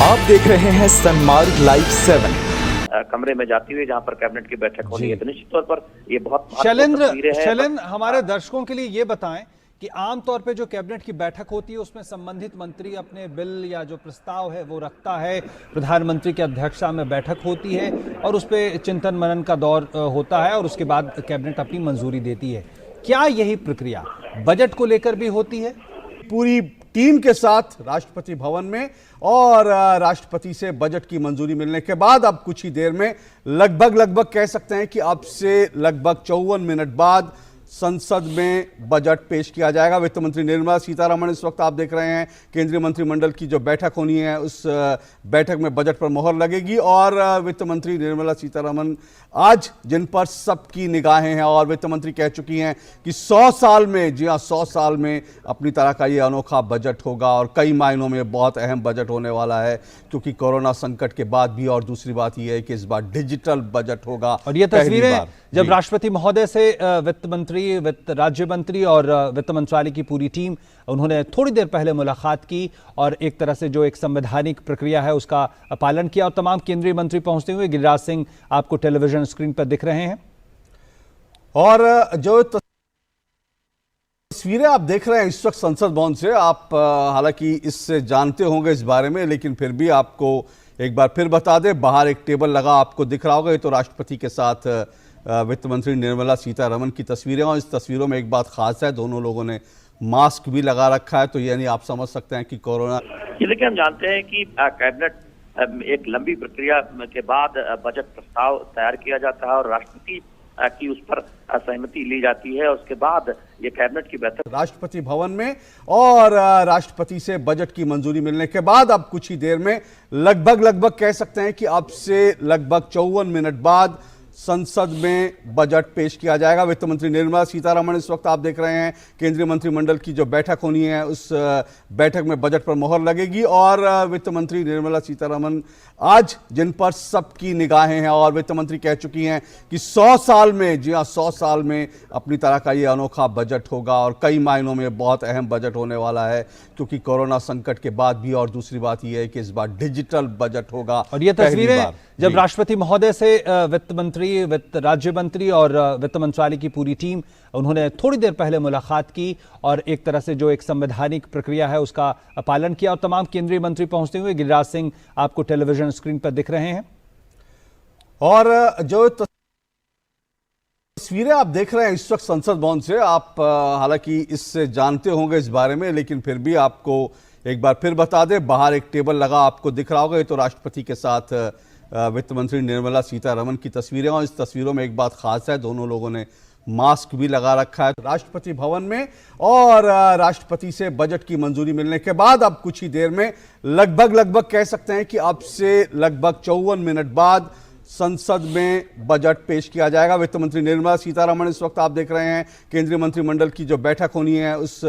आप देख रहे हैं सनमार्ग लाइव 7। कमरे में जाती हुई जहां पर कैबिनेट की बैठक होनी है, तो निश्चित तौर पर ये बहुत शैलेंद्र हमारे दर्शकों के लिए ये बताएं कि आमतौर पे जो कैबिनेट की बैठक होती है उसमें संबंधित मंत्री अपने बिल या जो प्रस्ताव है वो रखता है, प्रधानमंत्री की अध्यक्षता में बैठक होती है और उस पर चिंतन मनन का दौर होता है और उसके बाद कैबिनेट अपनी मंजूरी देती है। क्या यही प्रक्रिया बजट को लेकर भी होती है? पूरी टीम के साथ राष्ट्रपति भवन में और राष्ट्रपति से बजट की मंजूरी मिलने के बाद अब कुछ ही देर में लगभग कह सकते हैं कि अब से लगभग 54 मिनट बाद संसद में बजट पेश किया जाएगा। वित्त मंत्री निर्मला सीतारमण इस वक्त आप देख रहे हैं केंद्रीय मंत्रिमंडल की जो बैठक होनी है उस बैठक में बजट पर मोहर लगेगी और वित्त मंत्री निर्मला सीतारमण आज जिन पर सबकी निगाहें हैं और वित्त मंत्री कह चुकी हैं कि 100 साल में, जी हाँ 100 साल में अपनी तरह का ये अनोखा बजट होगा और कई मायनों में बहुत अहम बजट होने वाला है क्योंकि कोरोना संकट के बाद भी। और दूसरी बात यह है कि इस बार डिजिटल बजट होगा। और ये तस्वीरें जब राष्ट्रपति महोदय से वित्त मंत्री, वित्त राज्य मंत्री और वित्त मंत्रालय की पूरी टीम, उन्होंने थोड़ी देर पहले मुलाकात की और एक तरह से जो एक संवैधानिक प्रक्रिया है उसका पालन किया और तमाम केंद्रीय मंत्री पहुंचते हुए गिरिराज सिंह आपको टेलीविजन स्क्रीन पर दिख रहे हैं। और जो तस्वीरें आप देख रहे हैं इस वक्त संसद भवन से, आप हालांकि इससे जानते होंगे इस बारे में, लेकिन फिर भी आपको एक बार फिर बता दें, बाहर एक टेबल लगा आपको दिख रहा होगा, ये तो राष्ट्रपति के साथ वित्त मंत्री निर्मला सीतारमण की तस्वीरें। और इस तस्वीरों में एक बात खास है, दोनों लोगों ने मास्क भी लगा रखा है, तो यानी आप समझ सकते हैं कि कोरोना। देखिए, हम जानते हैं कि कैबिनेट एक लंबी प्रक्रिया के बाद बजट प्रस्ताव तैयार किया जाता है और राष्ट्रपति की उस पर सहमति ली जाती है। उसके बाद ये कैबिनेट की बैठक राष्ट्रपति भवन में और राष्ट्रपति से बजट की मंजूरी मिलने के बाद अब कुछ ही देर में लगभग कह सकते हैं कि अब से लगभग 54 मिनट बाद संसद में बजट पेश किया जाएगा। वित्त मंत्री निर्मला सीतारमण इस वक्त आप देख रहे हैं केंद्रीय मंत्रिमंडल की जो बैठक होनी है उस बैठक में बजट पर मोहर लगेगी और वित्त मंत्री निर्मला सीतारमण आज जिन पर सबकी निगाहें हैं और वित्त मंत्री कह चुकी हैं कि 100 साल में, जी हाँ 100 साल में अपनी तरह का ये अनोखा बजट होगा और कई मायनों में बहुत अहम बजट होने वाला है क्योंकि कोरोना संकट के बाद भी। और दूसरी बात यह है कि इस बार डिजिटल बजट होगा। और ये तस्वीरें जब राष्ट्रपति महोदय से वित्त मंत्री, वित्त राज्य मंत्री और वित्त मंत्रालय की पूरी टीम, उन्होंने थोड़ी देर पहले मुलाकात की और एक तरह से जो एक संवैधानिक प्रक्रिया है उसका पालन किया और तमाम केंद्रीय मंत्री पहुंचते हुए गिरिराज सिंह आपको टेलीविजन स्क्रीन पर दिख रहे हैं। और जो तस्वीरें आप देख रहे हैं इस वक्त संसद भवन से, आप हालांकि इससे जानते होंगे इस बारे में, लेकिन फिर भी आपको एक बार फिर बता दें, बाहर एक टेबल लगा आपको दिख रहा होगा, ये तो राष्ट्रपति के साथ वित्त मंत्री निर्मला सीतारमण की तस्वीरें। और इस तस्वीरों में एक बात खास है, दोनों लोगों ने मास्क भी लगा रखा है। राष्ट्रपति भवन में और राष्ट्रपति से बजट की मंजूरी मिलने के बाद अब कुछ ही देर में लगभग कह सकते हैं कि अब से लगभग 54 मिनट बाद संसद में बजट पेश किया जाएगा। वित्त मंत्री निर्मला सीतारमण इस वक्त आप देख रहे हैं केंद्रीय मंत्रिमंडल की जो बैठक होनी है उस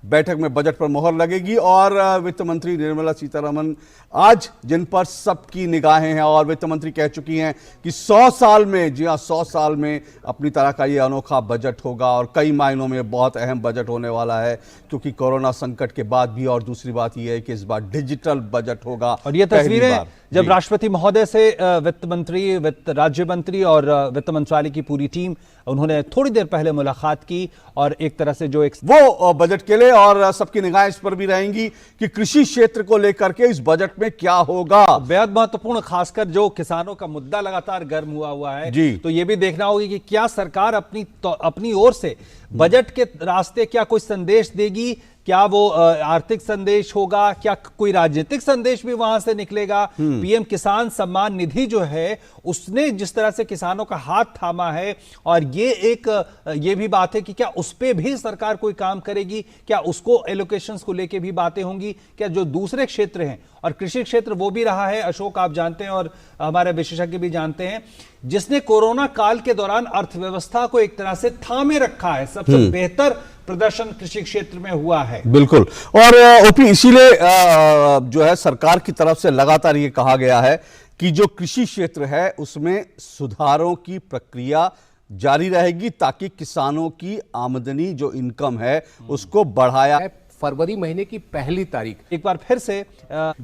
बैठक में बजट पर मोहर लगेगी और वित्त मंत्री निर्मला सीतारमण आज जिन पर सबकी निगाहें हैं और वित्त मंत्री कह चुकी हैं कि 100 साल में, जी हाँ 100 साल में अपनी तरह का ये अनोखा बजट होगा और कई मायनों में बहुत अहम बजट होने वाला है क्योंकि कोरोना संकट के बाद भी। और दूसरी बात यह है कि इस बार डिजिटल बजट होगा। और ये तस्वीरें जब राष्ट्रपति महोदय से वित्त मंत्री, वित्त राज्य मंत्री और वित्त मंत्रालय की पूरी टीम, उन्होंने थोड़ी देर पहले मुलाकात की और एक तरह से जो एक वो बजट के लिए और सबकी निगाहें इस पर भी रहेंगी कि कृषि क्षेत्र को लेकर के इस बजट में क्या होगा। बेहद महत्वपूर्ण, खासकर जो किसानों का मुद्दा लगातार गर्म हुआ है जी, तो ये भी देखना होगा कि क्या सरकार अपनी ओर से बजट के रास्ते क्या कोई संदेश देगी, क्या वो आर्थिक संदेश होगा, क्या कोई राजनीतिक संदेश भी वहां से निकलेगा। पीएम किसान सम्मान निधि जो है उसने जिस तरह से किसानों का हाथ थामा है और ये भी बात है कि क्या उस पे भी सरकार कोई काम करेगी, क्या उसको एलोकेशंस को लेके भी बातें होंगी, क्या जो दूसरे क्षेत्र हैं और कृषि क्षेत्र वो भी रहा है, अशोक आप जानते हैं और हमारे विशेषज्ञ भी जानते हैं, जिसने कोरोना काल के दौरान अर्थव्यवस्था को एक तरह से थामे रखा है। सबसे बेहतर प्रदर्शन कृषि क्षेत्र में हुआ है। बिल्कुल। और ओपी इसीलिए जो है सरकार की तरफ से लगातार ये कहा गया है कि जो कृषि क्षेत्र है उसमें सुधारों की प्रक्रिया जारी रहेगी ताकि किसानों की आमदनी जो इनकम है उसको बढ़ाया फरवरी महीने की पहली तारीख। एक बार फिर से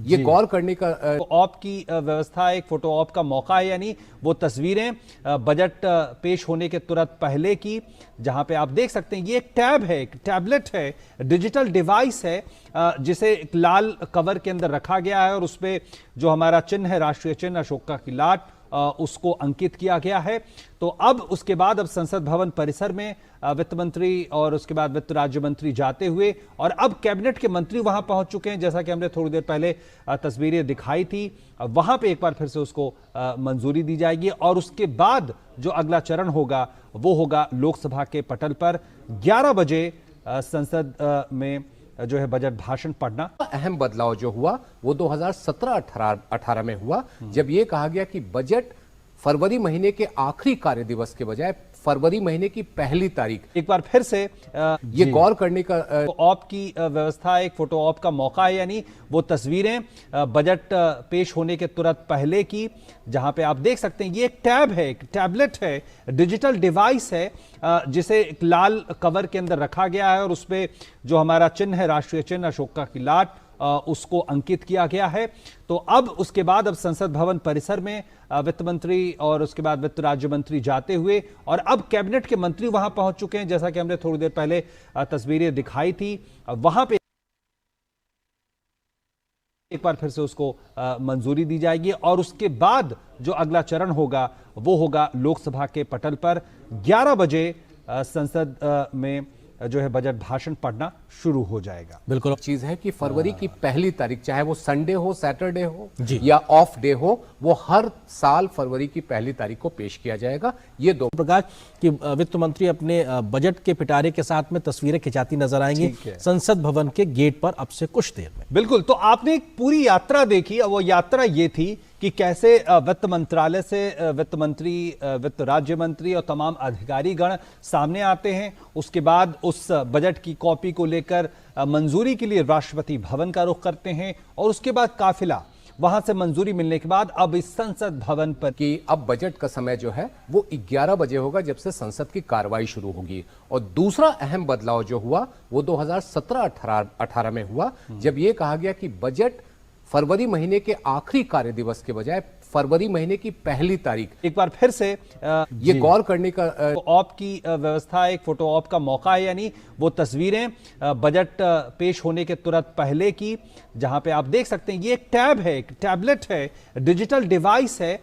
ये गौर करने का ऑप की व्यवस्था, एक फोटो ऑप का मौका है, यानी वो तस्वीरें बजट पेश होने के तुरंत पहले की, जहां पे आप देख सकते हैं ये एक टैब है, एक टैबलेट है, डिजिटल डिवाइस है, जिसे एक लाल कवर के अंदर रखा गया है और उस पे जो हमारा चिन्ह है, राष्ट्रीय चिन्ह अशोका की लाट, उसको अंकित किया गया है। तो अब उसके बाद अब संसद भवन परिसर में वित्त मंत्री और उसके बाद वित्त राज्य मंत्री जाते हुए, और अब कैबिनेट के मंत्री वहां पहुंच चुके हैं, जैसा कि हमने थोड़ी देर पहले तस्वीरें दिखाई थी। वहां पे एक बार फिर से उसको मंजूरी दी जाएगी और उसके बाद जो अगला चरण होगा वो होगा लोकसभा के पटल पर 11 बजे संसद में जो है बजट भाषण पढ़ना। अहम बदलाव जो हुआ वो 2017-18 में हुआ, जब ये कहा गया कि बजट फरवरी महीने के आखिरी कार्य दिवस के बजाय फरवरी महीने की पहली तारीख। एक बार फिर से ये गौर करने का ऑप की व्यवस्था, एक फोटो ऑप का मौका है, यानी वो तस्वीरें बजट पेश होने के तुरंत पहले की, जहां पे आप देख सकते हैं ये एक टैब है, एक टैबलेट है, डिजिटल डिवाइस है, जिसे एक लाल कवर के अंदर रखा गया है और उस पे जो हमारा चिन्ह है, राष्ट्रीय चिन्ह अशोका की लाट, उसको अंकित किया गया है। तो अब उसके बाद अब संसद भवन परिसर में वित्त मंत्री और उसके बाद वित्त राज्य मंत्री जाते हुए, और अब कैबिनेट के मंत्री वहां पहुंच चुके हैं, जैसा कि हमने थोड़ी देर पहले तस्वीरें दिखाई थी। वहां पे एक बार फिर से उसको मंजूरी दी जाएगी और उसके बाद जो अगला चरण होगा वो होगा लोकसभा के पटल पर 11 बजे संसद में जो है बजट भाषण पढ़ना शुरू हो जाएगा। बिल्कुल चीज है कि फरवरी की पहली तारीख, चाहे वो संडे हो, सैटरडे हो या ऑफ डे हो, वो हर साल फरवरी की पहली तारीख को पेश किया जाएगा। ये दो प्रकाश कि वित्त मंत्री अपने बजट के पिटारे के साथ में तस्वीरें खिंचाती नजर आएंगी संसद भवन के गेट पर अब से कुछ देर में। बिल्कुल, तो आपने एक पूरी यात्रा देखी, और वो यात्रा ये थी कि कैसे वित्त मंत्रालय से वित्त मंत्री, वित्त राज्य मंत्री और तमाम अधिकारी गण सामने आते हैं। उसके बाद उस बजट की कॉपी को लेकर मंजूरी के लिए राष्ट्रपति भवन का रुख करते हैं, और उसके बाद काफिला वहां से मंजूरी मिलने के बाद अब इस संसद भवन पर कि अब बजट का समय जो है वो 11 बजे होगा, जब से संसद की कार्रवाई शुरू होगी। और दूसरा अहम बदलाव जो हुआ वो 2017-18 में हुआ, जब ये कहा गया कि बजट फरवरी महीने के आखिरी कार्य दिवस के बजाय फरवरी महीने की पहली तारीख। एक बार फिर से ये गौर करने का ऑप की व्यवस्था, एक फोटो ऑप का मौका है, यानी वो तस्वीरें बजट पेश होने के तुरंत पहले की, जहां पे आप देख सकते हैं ये एक टैब है, एक टैबलेट है, डिजिटल डिवाइस है,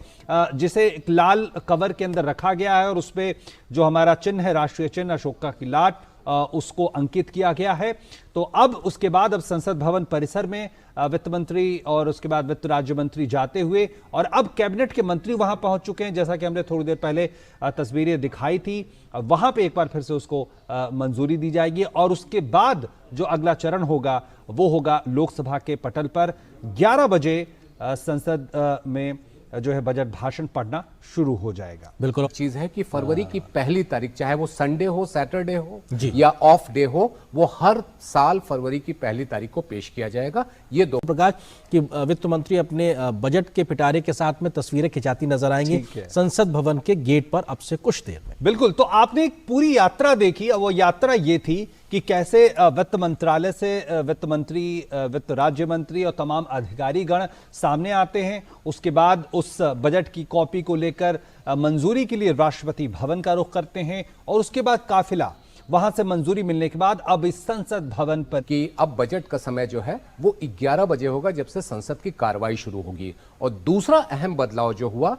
जिसे एक लाल कवर के अंदर रखा गया है और उस पे जो हमारा चिन्ह है, राष्ट्रीय चिन्ह अशोका की लाट, उसको अंकित किया गया है। तो अब उसके बाद अब संसद भवन परिसर में वित्त मंत्री और उसके बाद वित्त राज्य मंत्री जाते हुए, और अब कैबिनेट के मंत्री वहां पहुंच चुके हैं, जैसा कि हमने थोड़ी देर पहले तस्वीरें दिखाई थी। वहां पे एक बार फिर से उसको मंजूरी दी जाएगी और उसके बाद जो अगला चरण होगा वो होगा लोकसभा के पटल पर 11 बजे संसद में जो है बजट भाषण पढ़ना शुरू हो जाएगा। बिल्कुल चीज है कि फरवरी की पहली तारीख, चाहे वो संडे हो, सैटरडे हो या ऑफ डे हो, वो हर साल फरवरी की पहली तारीख को पेश किया जाएगा। ये दो प्रकाश कि वित्त मंत्री अपने बजट के पिटारे के साथ में तस्वीरें खिंचाती नजर आएंगी संसद भवन के गेट पर अब से कुछ देर में। बिल्कुल, तो आपने एक पूरी यात्रा देखी, और वो यात्रा ये थी कि कैसे वित्त मंत्रालय से वित्त मंत्री, वित्त राज्य मंत्री और तमाम अधिकारी गण सामने आते हैं। उसके बाद उस बजट की कॉपी को लेकर मंजूरी के लिए राष्ट्रपति भवन का रुख करते हैं, और उसके बाद काफिला वहां से मंजूरी मिलने के बाद अब इस संसद भवन पर कि अब बजट का समय जो है वो 11 बजे होगा, जब से संसद की कार्रवाई शुरू होगी। और दूसरा अहम बदलाव जो हुआ